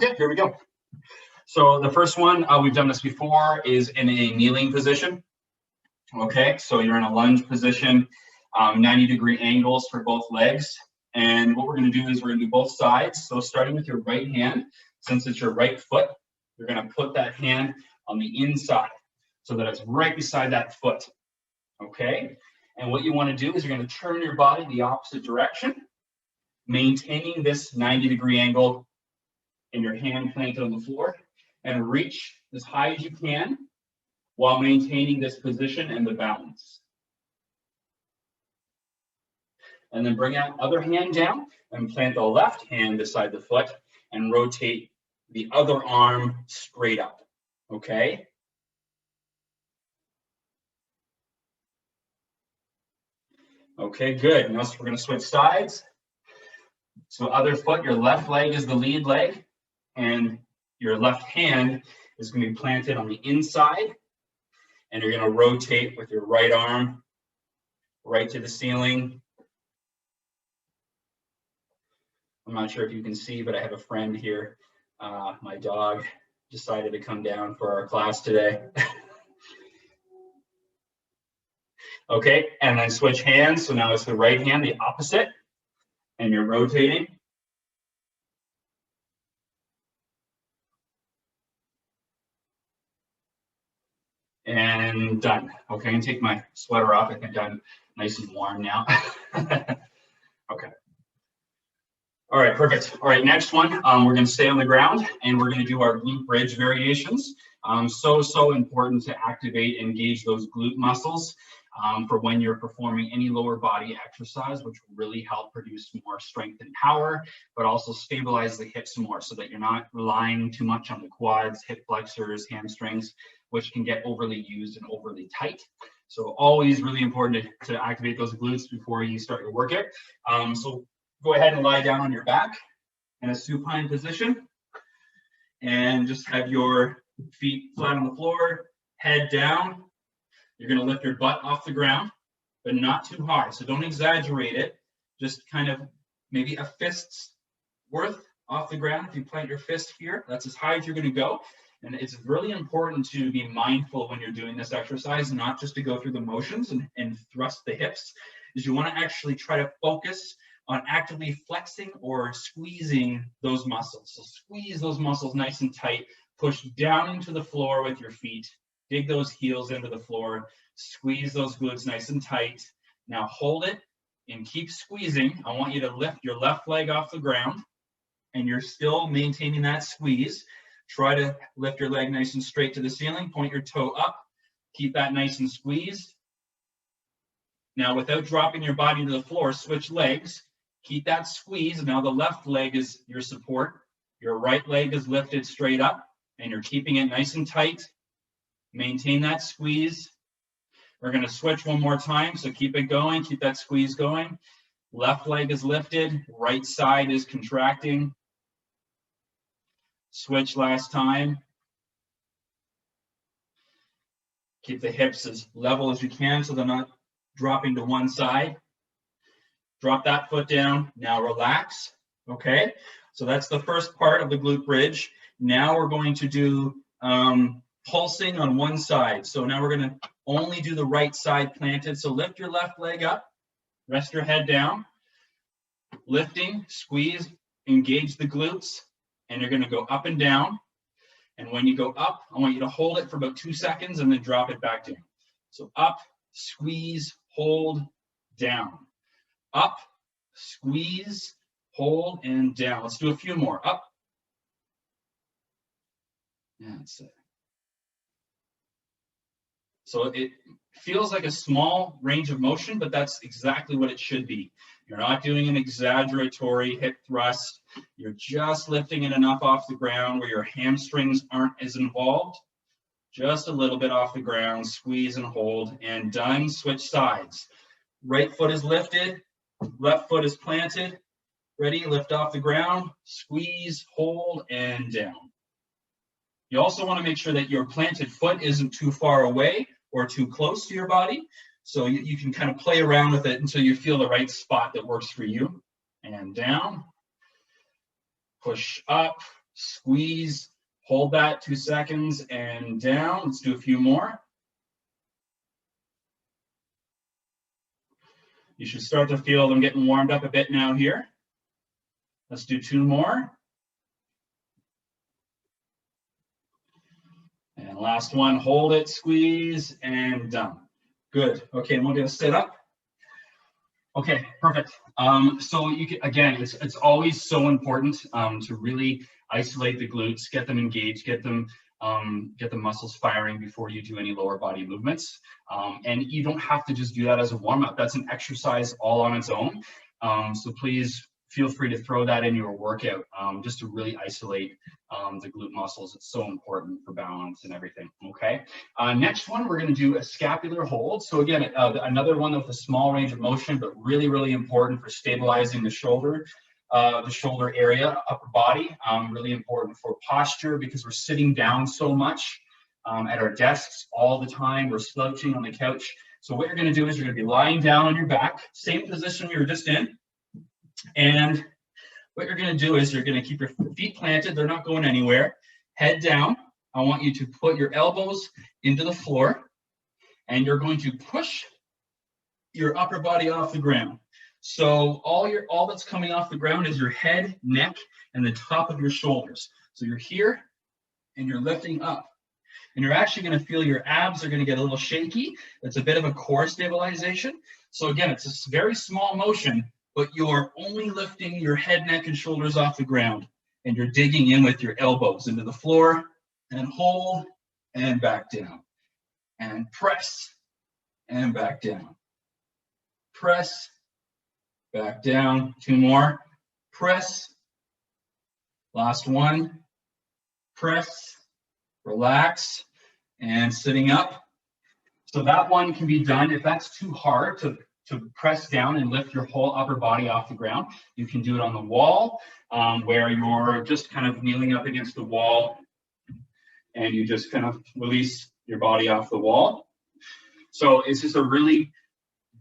Yeah, here we go. So the first one, we've done this before, is in a kneeling position. Okay, so you're in a lunge position, 90-degree angles for both legs. And what we're going to do is we're going to do both sides. So starting with your right hand, since it's your right foot, you're going to put that hand on the inside so that it's right beside that foot. Okay, and what you want to do is you're going to turn your body the opposite direction, maintaining this 90-degree angle and your hand planted on the floor, and reach as high as you can while maintaining this position and the balance. And then bring that other hand down and plant the left hand beside the foot and rotate the other arm straight up, okay? Okay, good. Now we're going to switch sides. So other foot, your left leg is the lead leg, and your left hand is going to be planted on the inside, and you're going to rotate with your right arm right to the ceiling. I'm not sure if you can see, but I have a friend here. My dog decided to come down for our class today. Okay, and then switch hands. So now it's the right hand, the opposite, and you're rotating. And done. Okay, I'm gonna take my sweater off. I think I'm nice and warm now. Okay. All right, perfect. All right, next one, we're gonna stay on the ground and we're gonna do our glute bridge variations. So important to activate and engage those glute muscles for when you're performing any lower body exercise, which will really help produce more strength and power, but also stabilize the hips more so that you're not relying too much on the quads, hip flexors, hamstrings, which can get overly used and overly tight. So always really important to activate those glutes before you start your workout. So go ahead and lie down on your back in a supine position and just have your feet flat on the floor, head down. You're going to lift your butt off the ground, but not too hard. So don't exaggerate it. Just kind of maybe a fist's worth off the ground. If you plant your fist here, that's as high as you're going to go. And it's really important to be mindful when you're doing this exercise, not just to go through the motions and thrust the hips, is you want to actually try to focus on actively flexing or squeezing those muscles. So squeeze those muscles nice and tight, push down into the floor with your feet, dig those heels into the floor, squeeze those glutes nice and tight. Now hold it and keep squeezing. I want you to lift your left leg off the ground and you're still maintaining that squeeze. Try to lift your leg nice and straight to the ceiling, point your toe up, keep that nice and squeezed. Now without dropping your body to the floor, switch legs, keep that squeeze. Now the left leg is your support, your right leg is lifted straight up and you're keeping it nice and tight. Maintain that squeeze. We're going to switch one more time, so keep it going, keep that squeeze going. Left leg is lifted, right side is contracting. Switch last time. Keep the hips as level as you can so they're not dropping to one side. Drop that foot down. Now relax. Okay, so that's the first part of the glute bridge. Now we're going to do pulsing on one side. So now we're going to only do the right side planted. So lift your left leg up, rest your head down, lifting, squeeze, engage the glutes, and you're going to go up and down. And when you go up, I want you to hold it for about 2 seconds and then drop it back down. So up, squeeze, hold, down. Up, squeeze, hold, and down. Let's do a few more. Up. That's it. So it feels like a small range of motion, but that's exactly what it should be. You're not doing an exaggeratory hip thrust. You're just lifting it enough off the ground where your hamstrings aren't as involved. Just a little bit off the ground, squeeze and hold, and done. Switch sides. Right foot is lifted, left foot is planted. Ready, lift off the ground, squeeze, hold, and down. You also want to make sure that your planted foot isn't too far away or too close to your body. So you can kind of play around with it until you feel the right spot that works for you. And down, push up, squeeze, hold that 2 seconds and down. Let's do a few more. You should start to feel them getting warmed up a bit now here. Let's do 2 more. And last one, hold it, squeeze, and done. Good. Okay, and we're going to sit up. Okay, perfect. So you can, again, it's always so important to really isolate the glutes, get them engaged, get the muscles firing before you do any lower body movements. And you don't have to just do that as a warm-up. That's an exercise all on its own. So please feel free to throw that in your workout just to really isolate the glute muscles. It's so important for balance and everything, okay? Next one, we're gonna do a scapular hold. So again, another one with a small range of motion, but really, really important for stabilizing the shoulder area, upper body. Really important for posture because we're sitting down so much at our desks all the time. We're slouching on the couch. So what you're gonna do is you're gonna be lying down on your back, same position you were just in. And what you're going to do is you're going to keep your feet planted. They're not going anywhere. Head down. I want you to put your elbows into the floor, and you're going to push your upper body off the ground. So all that's coming off the ground is your head, neck, and the top of your shoulders. So you're here, and you're lifting up. And you're actually going to feel your abs are going to get a little shaky. It's a bit of a core stabilization. So again, it's a very small motion, but you're only lifting your head, neck, and shoulders off the ground. And you're digging in with your elbows into the floor and hold and back down. And press and back down. Press, back down. 2 more. Press. Last one. Press, relax, and sitting up. So that one can be done. If that's too hard to press down and lift your whole upper body off the ground, you can do it on the wall where you're just kind of kneeling up against the wall and you just kind of release your body off the wall. So it's just a really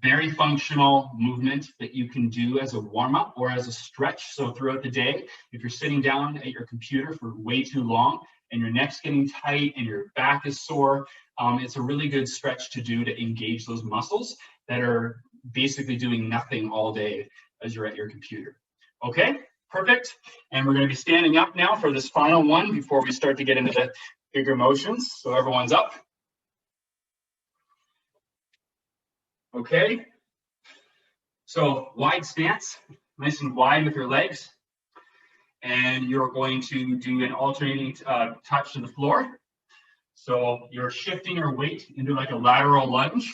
very functional movement that you can do as a warm-up or as a stretch. So throughout the day, if you're sitting down at your computer for way too long and your neck's getting tight and your back is sore, it's a really good stretch to do to engage those muscles that are basically doing nothing all day as you're at your computer. Okay, perfect. And we're going to be standing up now for this final one before we start to get into the bigger motions. So everyone's up. Okay. So wide stance, nice and wide with your legs. And you're going to do an alternating touch to the floor. So you're shifting your weight into like a lateral lunge.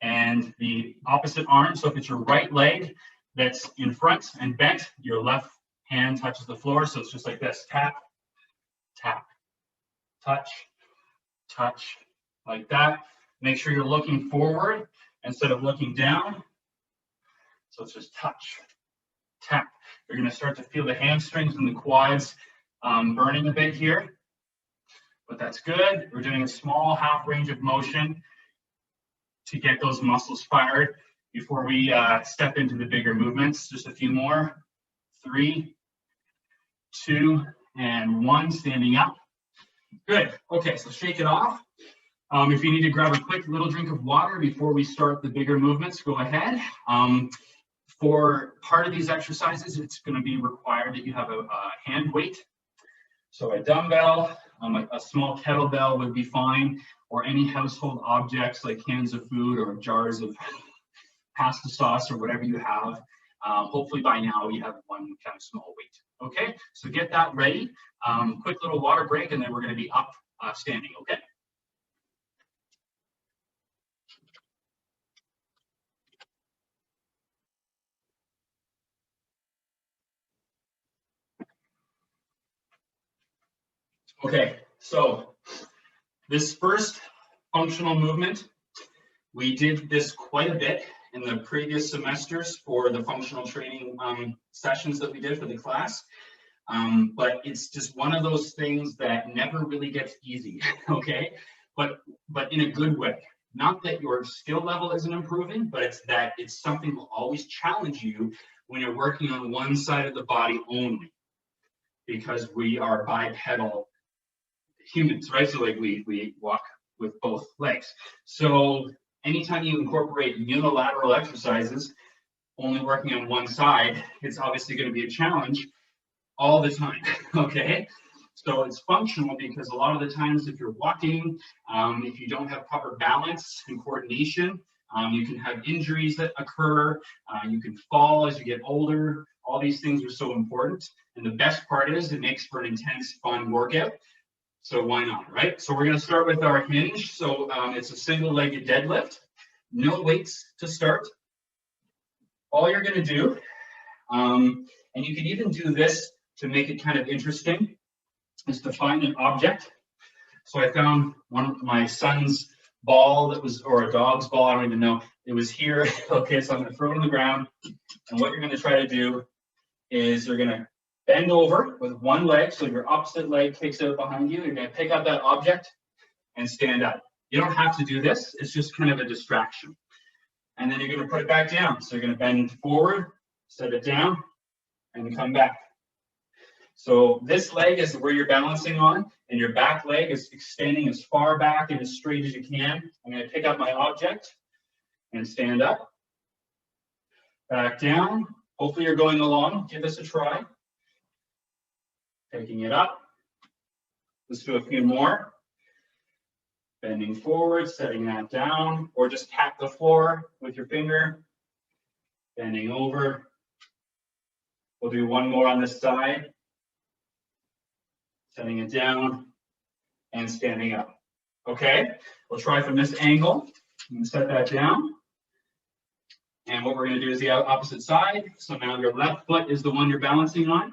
And the opposite arm, so if it's your right leg that's in front and bent, your left hand touches the floor. So it's just like this, tap, tap, touch, touch, like that. Make sure you're looking forward instead of looking down. So it's just touch, tap. You're gonna start to feel the hamstrings and the quads burning a bit here, but that's good. We're doing a small half range of motion to get those muscles fired before we step into the bigger movements. Just a few more. 3, 2, and 1, standing up. Good. Okay, so shake it off. If you need to grab a quick little drink of water before we start the bigger movements, go ahead. For part of these exercises, it's going to be required that you have a hand weight. So a dumbbell, a small kettlebell would be fine, or any household objects like cans of food or jars of pasta sauce or whatever you have. Hopefully by now you have one kind of small weight. Okay, so get that ready. Quick little water break, and then we're going to be up standing. Okay. Okay, so this first functional movement, we did this quite a bit in the previous semesters for the functional training sessions that we did for the class. But it's just one of those things that never really gets easy, okay? But in a good way. Not that your skill level isn't improving, but it's that it's something that will always challenge you when you're working on one side of the body only. because we are bipedal humans, right? So like we walk with both legs. So anytime you incorporate unilateral exercises, only working on one side, it's obviously going to be a challenge all the time, okay? So it's functional because a lot of the times if you're walking, if you don't have proper balance and coordination, you can have injuries that occur, you can fall as you get older. All these things are so important. And the best part is it makes for an intense, fun workout. So why not, right? So we're going to start with our hinge. So it's a single-legged deadlift, no weights to start. All you're going to do, and you can even do this to make it kind of interesting, is to find an object. So I found one of my son's ball that was, or a dog's ball, I don't even know. It was here. Okay, so I'm going to throw it on the ground. And what you're going to try to do is you're going to bend over with one leg. So your opposite leg kicks out behind you. You're going to pick up that object and stand up. You don't have to do this. It's just kind of a distraction. And then you're going to put it back down. So you're going to bend forward, set it down, and come back. So this leg is where you're balancing on, and your back leg is extending as far back and as straight as you can. I'm going to pick up my object and stand up. Back down. Hopefully you're going along. Give this a try. Picking it up. Let's do a few more. Bending forward, setting that down, or just tap the floor with your finger. Bending over. We'll do one more on this side. Setting it down and standing up. Okay, we'll try from this angle. I'm going to set that down. And what we're going to do is the opposite side. So now your left foot is the one you're balancing on.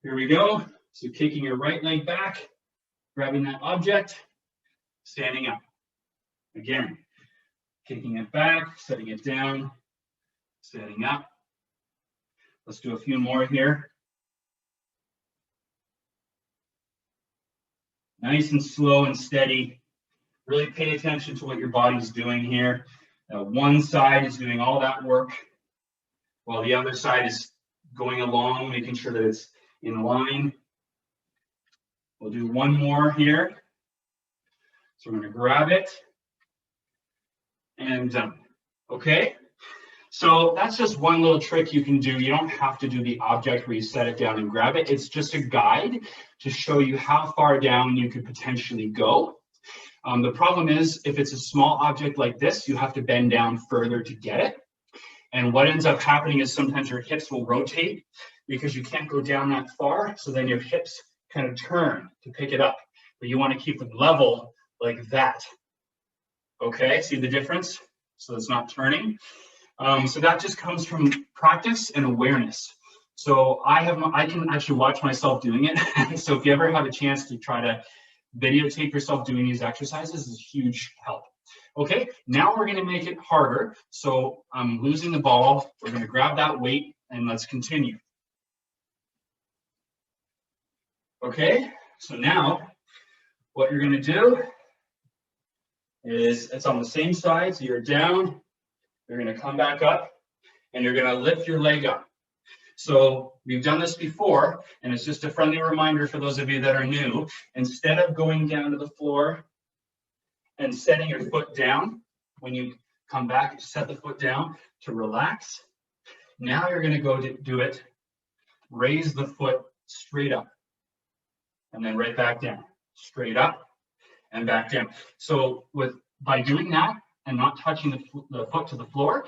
Here we go. So kicking your right leg back, grabbing that object, standing up. Again, kicking it back, setting it down, standing up. Let's do a few more here. Nice and slow and steady. Really pay attention to what your body's doing here. One side is doing all that work, while the other side is going along, making sure that it's in line. We'll do one more here. So we're going to grab it and done. Okay? So that's just one little trick you can do. You don't have to do the object where you set it down and grab it. It's just a guide to show you how far down you could potentially go. The problem is if it's a small object like this, you have to bend down further to get it. And what ends up happening is sometimes your hips will rotate because you can't go down that far. So then your hips kind of turn to pick it up, but you want to keep them level like that. Okay, see the difference? So it's not turning. So that just comes from practice and awareness. So I can actually watch myself doing it. So if you ever have a chance to try to videotape yourself doing these exercises, is a huge help. Okay, now we're going to make it harder. So I'm losing the ball. We're going to grab that weight and let's continue. Okay, so now what you're going to do is it's on the same side. So you're down, you're going to come back up, and you're going to lift your leg up. So we've done this before, and it's just a friendly reminder for those of you that are new. Instead of going down to the floor and setting your foot down, when you come back, you set the foot down to relax. Now you're going to go to do it. Raise the foot straight up, and then right back down. Straight up and back down. So by doing that and not touching the foot to the floor,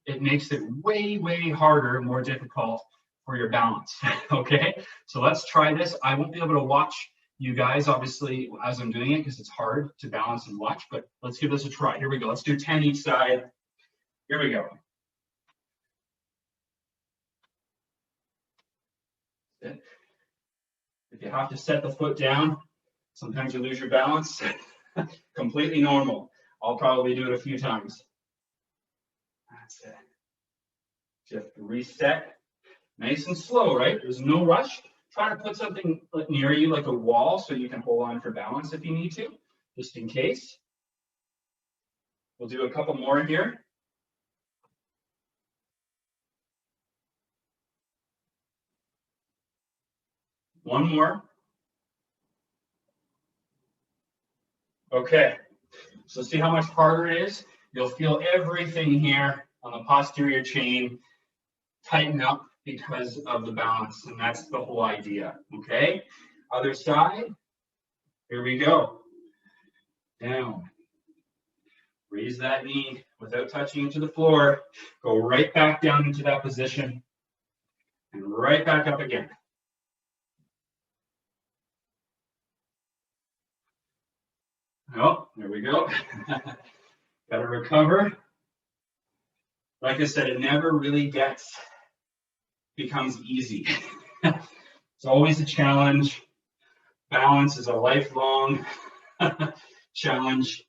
it makes it way, way harder, more difficult for your balance. Okay, so let's try this. I won't be able to watch you guys, obviously, as I'm doing it, because it's hard to balance and watch, but let's give this a try. Here we go. Let's do 10 each side. Here we go. If you have to set the foot down, sometimes you lose your balance. Completely normal. I'll probably do it a few times. That's it. Just reset. Nice and slow, right? There's no rush. Try to put something near you like a wall so you can hold on for balance if you need to, just in case. We'll do a couple more here. One more. Okay, so see how much harder it is? You'll feel everything here on the posterior chain tighten up because of the balance, and that's the whole idea, okay? Other side, here we go. Down. Raise that knee without touching into the floor. Go right back down into that position and right back up again. Oh, there we go. Got to recover. Like I said, it never really becomes easy. It's always a challenge. Balance is a lifelong challenge,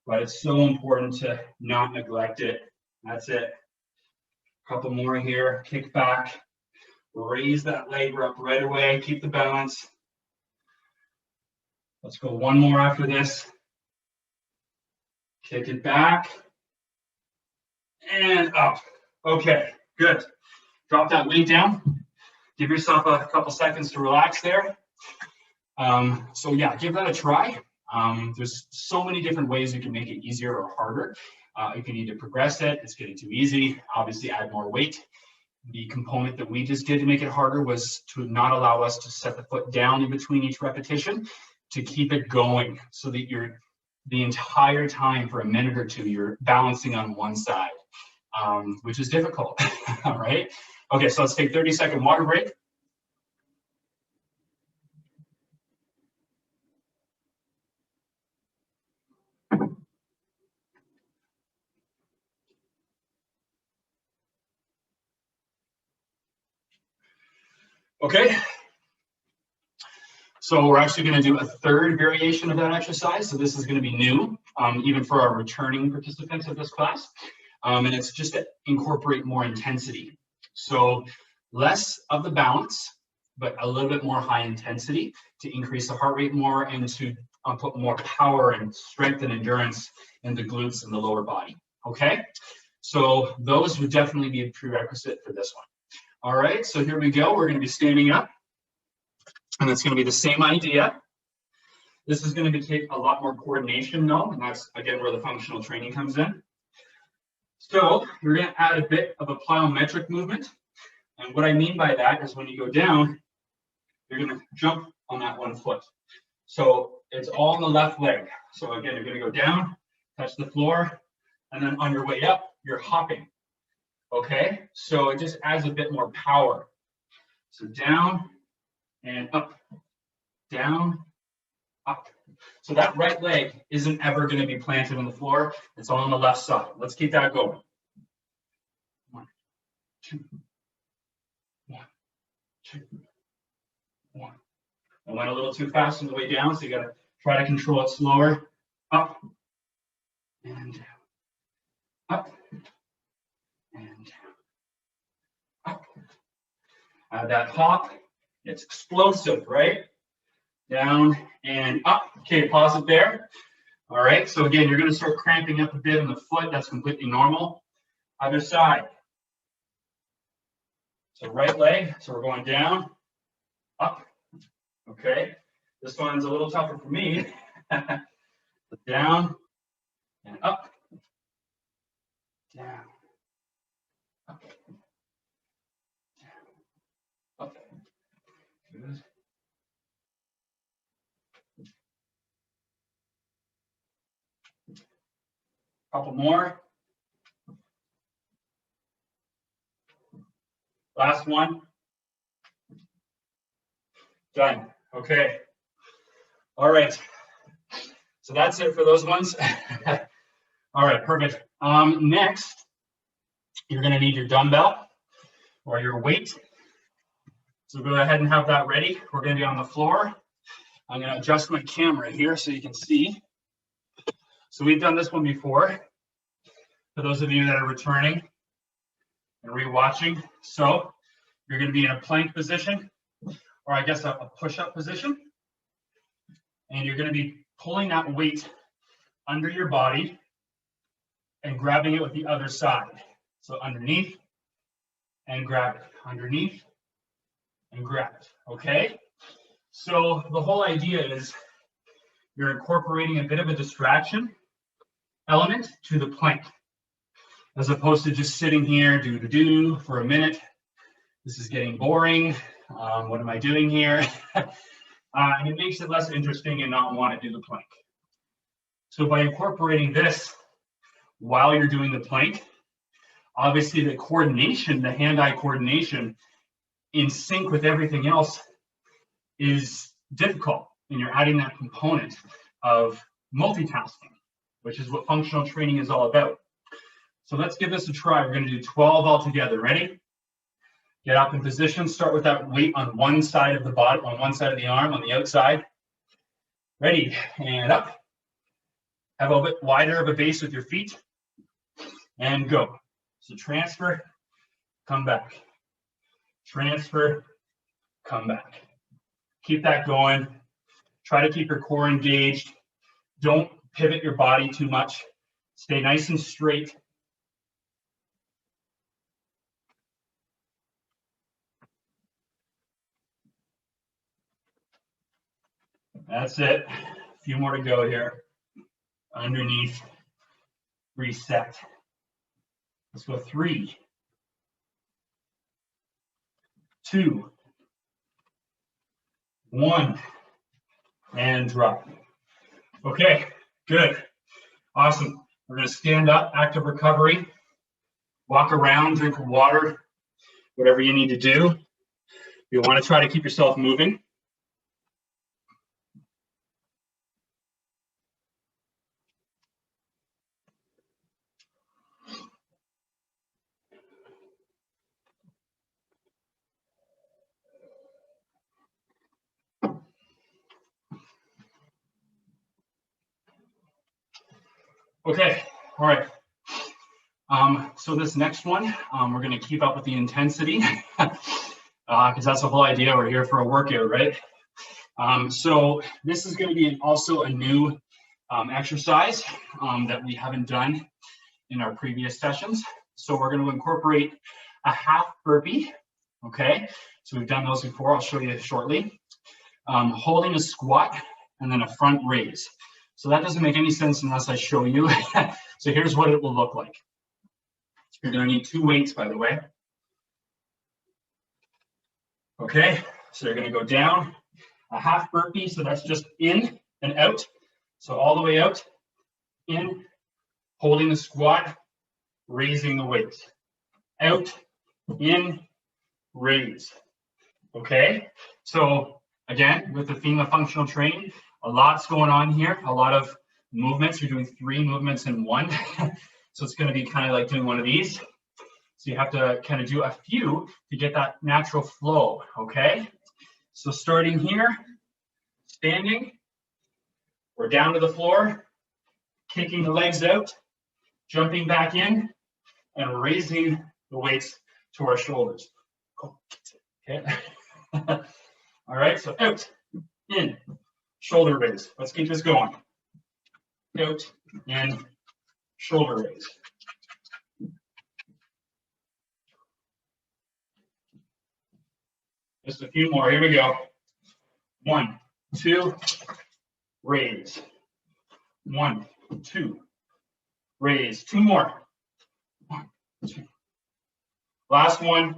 but it's so important to not neglect it. That's it. A couple more here. Kick back. Raise that leg up right away. Keep the balance. Let's go one more after this. Kick it back. And up. Okay, good. Drop that weight down. Give yourself a couple seconds to relax there. So yeah, give that a try. There's so many different ways you can make it easier or harder. If you need to progress it, it's getting too easy. Obviously, add more weight. The component that we just did to make it harder was to not allow us to set the foot down in between each repetition, to keep it going so that you're the entire time for a minute or two, you're balancing on one side, which is difficult, all right? Okay, so let's take 30-second water break. Okay, so we're actually going to do a third variation of that exercise. So this is going to be new, even for our returning participants of this class. And it's just to incorporate more intensity. So less of the balance, but a little bit more high intensity to increase the heart rate more and to put more power and strength and endurance in the glutes and the lower body. Okay, so those would definitely be a prerequisite for this one. All right, so here we go. We're going to be standing up, and it's going to be the same idea. This is going to take a lot more coordination, though, and that's, again, where the functional training comes in. So you're going to add a bit of a plyometric movement, and what I mean by that is when you go down, you're going to jump on that one foot. So it's all on the left leg. So again, you're going to go down, touch the floor, and then on your way up, you're hopping. Okay, so it just adds a bit more power. So down and up, down, up. So that right leg isn't ever going to be planted on the floor. It's all on the left side. Let's keep that going. 1, 2, 1, 2, 1. I went a little too fast on the way down, so you got to try to control it slower. Up and down. Up and down. Up. That hop, it's explosive, right? Down and up. Okay, pause it there. All right, so again, you're going to start cramping up a bit on the foot. That's completely normal. Other side. So right leg, so we're going down, up. Okay, this one's a little tougher for me. Down and up. Down. Up. Down. Up. Good. Couple more. Last one. Done. Okay. All right. So that's it for those ones. All right, perfect. Next, you're going to need your dumbbell or your weight. So go ahead and have that ready. We're going to be on the floor. I'm going to adjust my camera here so you can see. So we've done this one before. For those of you that are returning and rewatching, so you're going to be in a plank position, or I guess a push-up position, and you're going to be pulling that weight under your body and grabbing it with the other side. So underneath and grab it, underneath and grab it, okay? So the whole idea is you're incorporating a bit of a distraction element to the plank, as opposed to just sitting here do for a minute. This is getting boring. What am I doing here? And it makes it less interesting and not want to do the plank. So by incorporating this while you're doing the plank, obviously the coordination, the hand-eye coordination in sync with everything else is difficult, and you're adding that component of multitasking, which is what functional training is all about. So let's give this a try. We're going to do 12 altogether. Ready? Get up in position. Start with that weight on one side of the body, on one side of the arm, on the outside. Ready? And up. Have a bit wider of a base with your feet. And go. So transfer, come back. Transfer, come back. Keep that going. Try to keep your core engaged. Don't pivot your body too much. Stay nice and straight. That's it. A few more to go here. Underneath. Reset. Let's go 3, 2, 1, and drop. Okay, good. Awesome. We're going to stand up, active recovery, walk around, drink water, whatever you need to do. You want to try to keep yourself moving. Okay, all right. So this next one, we're going to keep up with the intensity because that's the whole idea. We're here for a workout, right? So this is going to be also a new exercise that we haven't done in our previous sessions. So we're going to incorporate a half burpee. Okay, so we've done those before. I'll show you shortly. Holding a squat and then a front raise. So that doesn't make any sense unless I show you. So here's what it will look like. You're going to need 2 weights, by the way. Okay, so you're going to go down a half burpee. So that's just in and out. So all the way out, in, holding the squat, raising the weights. Out, in, raise. Okay, so again, with the theme of functional training, a lot's going on here, a lot of movements. You're doing 3 movements in one. So it's going to be kind of like doing one of these. So you have to kind of do a few to get that natural flow, okay? So starting here, standing, we're down to the floor, kicking the legs out, jumping back in, and raising the weights to our shoulders. Okay. All right, so out, in, shoulder raise. Let's keep this going. Out, in, shoulder raise. Just a few more. Here we go. 1, 2, raise. 1, 2, raise. 2 more. 1, 2. Last one.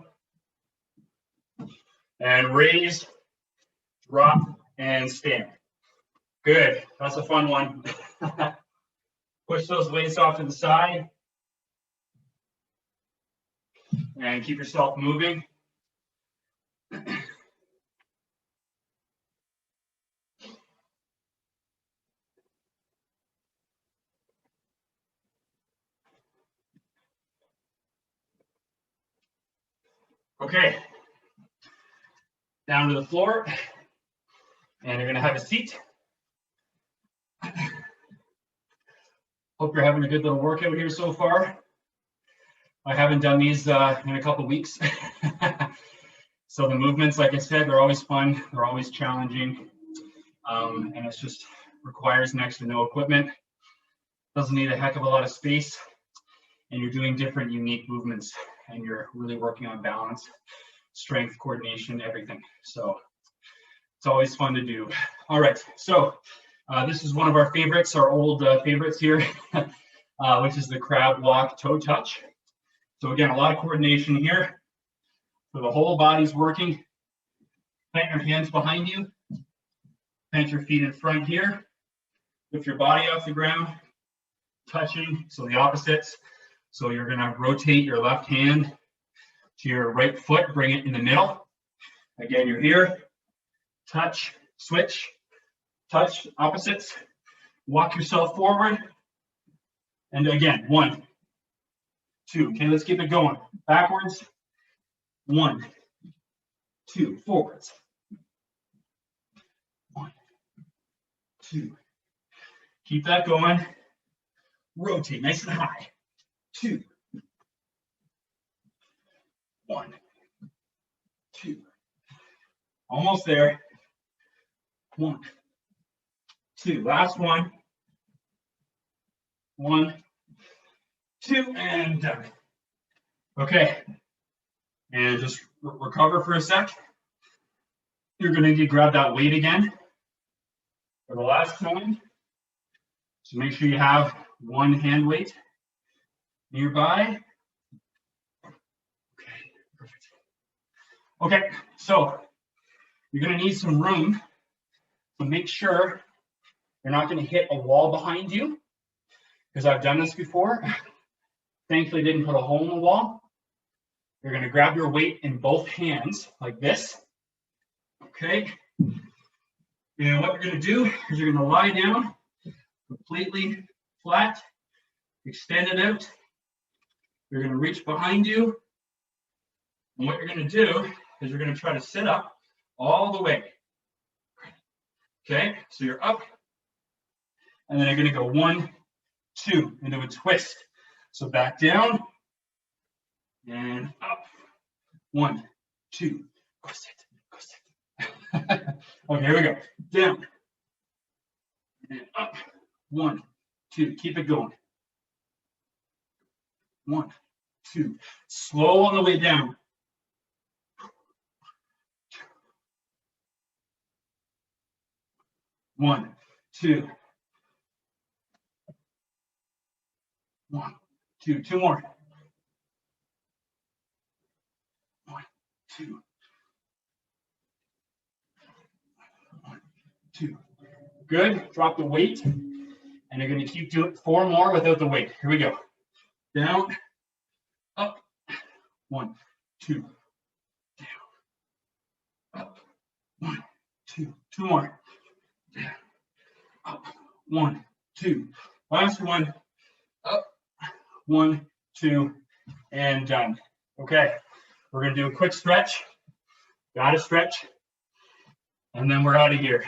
And raise, drop, and stand. Good. That's a fun one. Push those weights off to the side. And keep yourself moving. Okay. Down to the floor. And you're going to have a seat. Hope you're having a good little workout here so far. I haven't done these in a couple weeks. So the movements, like I said, they're always fun. They're always challenging. And it just requires next to no equipment. Doesn't need a heck of a lot of space. And you're doing different unique movements. And you're really working on balance, strength, coordination, everything. So It's always fun to do. All right, so this is one of our favorites, our old favorites here, which is the crab walk toe touch. So again, a lot of coordination here. So the whole body's working. Plant your hands behind you. Plant your feet in front here. Lift your body off the ground, touching, so the opposites. So you're gonna rotate your left hand to your right foot, bring it in the middle. Again, you're here, touch, switch, touch, opposites. Walk yourself forward. And again, 1, 2. Okay, let's keep it going. Backwards. 1, 2, forwards. 1, 2. Keep that going. Rotate nice and high. 2, 1, 2. Almost there. 1, 2. Last one. 1, 2, and done. Okay. And just recover for a sec. You're going to need to grab that weight again for the last time. So make sure you have one hand weight nearby. Okay, perfect. Okay, so you're going to need some room. So make sure you're not going to hit a wall behind you, because I've done this before. Thankfully, didn't put a hole in the wall. You're going to grab your weight in both hands like this. Okay. And what you're going to do is you're going to lie down completely flat, extend it out. You're going to reach behind you. And what you're going to do is you're going to try to sit up all the way. Okay, so you're up. And then you're going to go 1, 2 into a twist. So back down and up. 1, 2. Go sit. Go sit. Okay, here we go. Down and up. 1, 2. Keep it going. 1, 2. Slow on the way down. 1, 2. 1, 2. 2 more. 1, 2. 1, 2. Good. Drop the weight. And you're going to keep doing 4 more without the weight. Here we go. Down, up, 1, 2, down, up, 1, 2, 2 more, down, up, 1, 2, last one, up, 1, 2, and done. Okay, we're going to do a quick stretch. Got to stretch, and then we're out of here.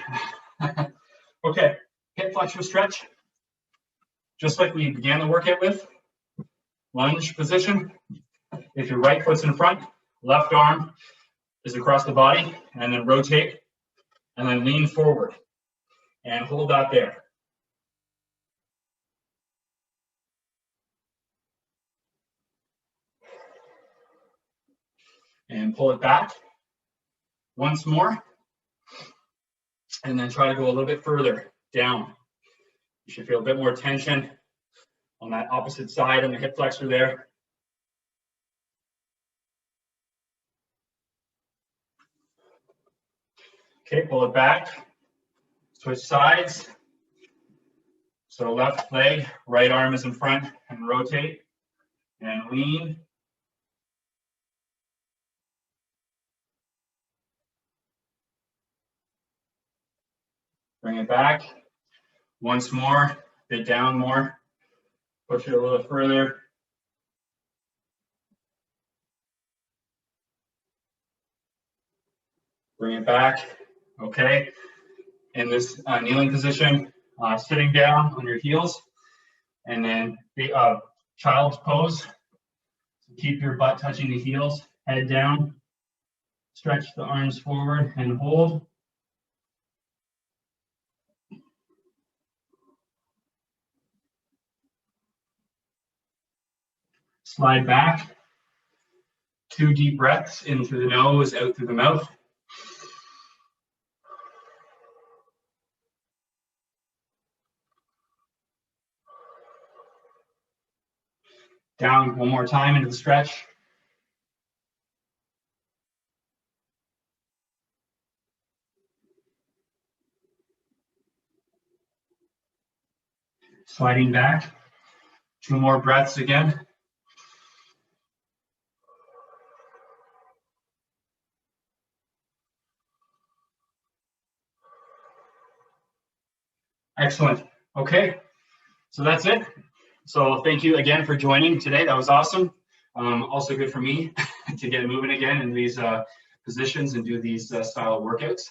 Okay, hip flexor stretch, just like we began the workout with. Lunge position. If your right foot's in front, left arm is across the body, and then rotate, and then lean forward, and hold that there. And pull it back once more, and then try to go a little bit further down. You should feel a bit more tension on that opposite side on the hip flexor there. Okay, pull it back, switch sides. So left leg, right arm is in front, and rotate, and lean. Bring it back. Once more, a bit down more. Push it a little further. Bring it back. Okay. In this kneeling position, sitting down on your heels, and then child's pose. So keep your butt touching the heels, head down. Stretch the arms forward and hold. Slide back. 2 deep breaths in through the nose, out through the mouth. Down one more time into the stretch. Sliding back. 2 more breaths again. Excellent. Okay, so that's it. So thank you again for joining today. That was awesome. Also good for me to get moving again in these positions and do these style of workouts.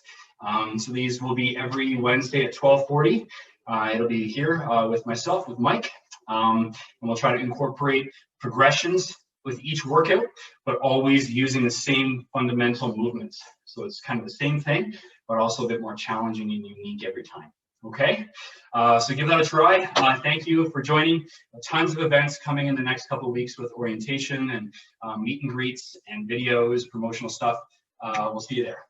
So these will be every Wednesday at 12:40. It'll be here with myself, with Mike, and we'll try to incorporate progressions with each workout, but always using the same fundamental movements. So it's kind of the same thing, but also a bit more challenging and unique every time. Okay, so give that a try. Thank you for joining. Tons of events coming in the next couple of weeks with orientation and meet and greets and videos, promotional stuff. We'll see you there.